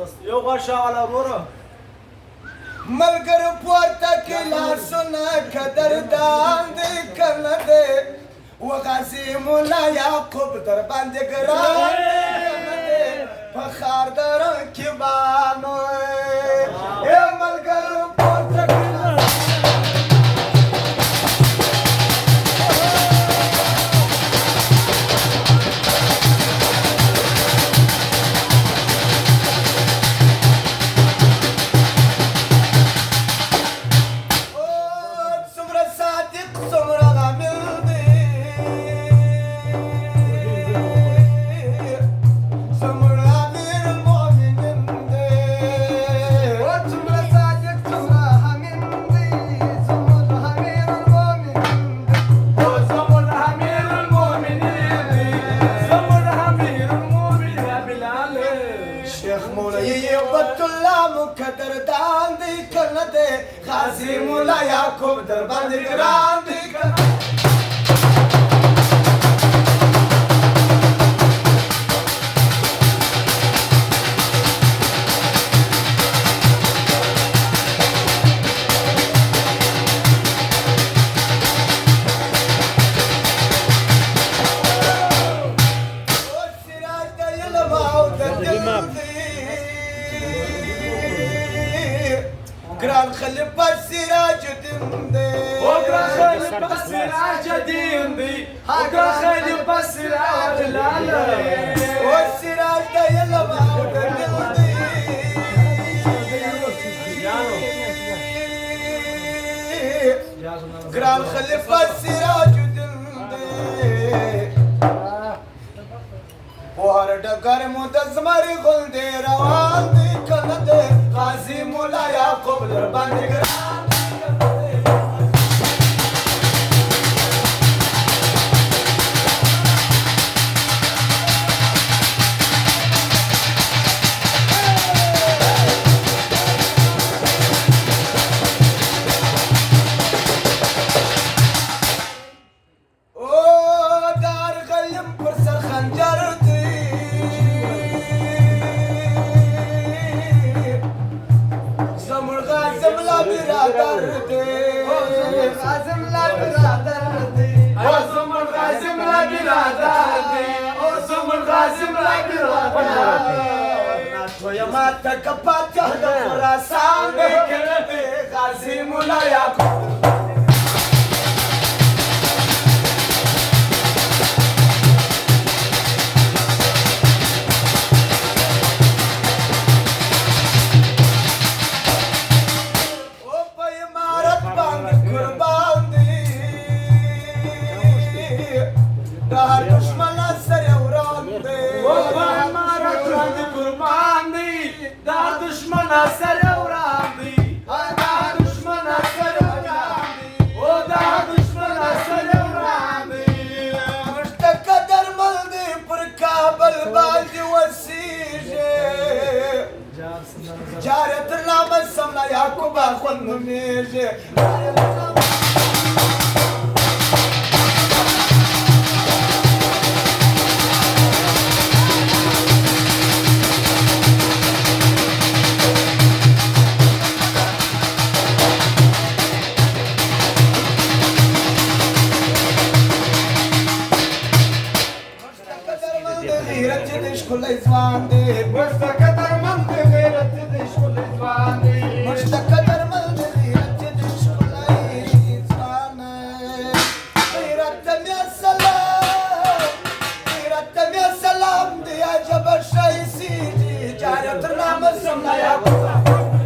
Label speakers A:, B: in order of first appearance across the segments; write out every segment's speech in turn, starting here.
A: یو غوښه والا وروره
B: ملګرو پورته کې لاسونه قدردان دی که نه دی وغازي ملا یعقوب در باندې ګران دی که نه دی په ښار د رقیبانو ای ملګرو پورته کې قدردان دی که نه دی غازي ملا یعقوب در باندې ګران دی که نه گران خلیفه سراج الدین دی
A: گران خلیفه سراج الدین دی گران خلیفه سراج لاله
B: او سراج د علم او د دین دی گران خلیفه سراج الدین دی په هر ډګر مو د زمري غل دی روان دی کنه دی غازي مولا یعقوب در باندې ګران مات کپاته د خراسان دی کنه دی غازي مولا یعقوب او په امارت باندې قربان دی د هر دشمن سره وران دی
A: او په امارت باندې قربان دی دا دشمن سره وران دی دا دشمن سره وران دی او دا دشمن سره وران دی
B: مشته قدر مل دی پر کابل باندې وسیږي جارت نام سملا یعقوب خون نومیږي ښکلی ځوان دی
A: مشته قدرمند دی غیرت دی ښکلی ځوان دی
B: مشته قدرمند دی غیرت دی ښکلی ځوان غیرت ته مې سلام دی عجبه ښایسې دي جارت تر نامه سملا یعقوب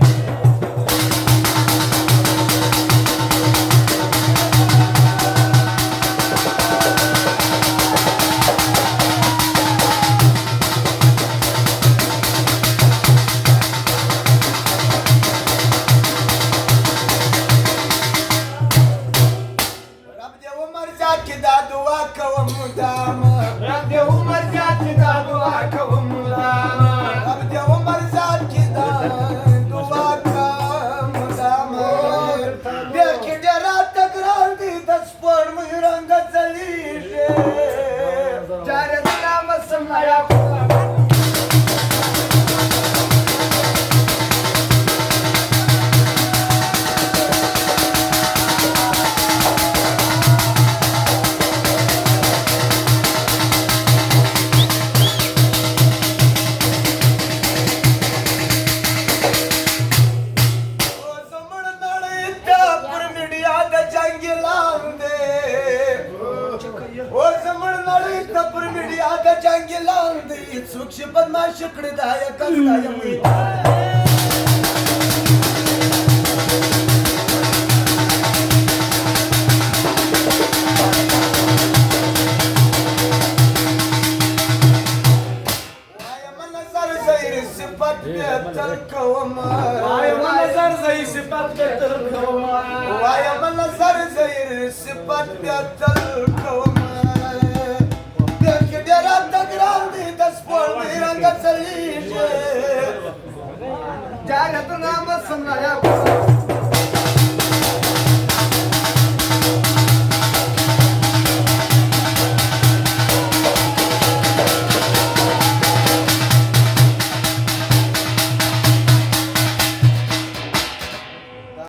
B: یا د جنگ لاندې څوک چې بدمعشي کړې دا یې کستا یم وایم نظر زهیر صفت بیا تل کومه
A: وایم نظر زهیر صفت بیا تل کومه
B: وایم نظر زهیر صفت بیا تل کومه Ďara grande da spolni ranga celiže Ďara to nama sam na jabu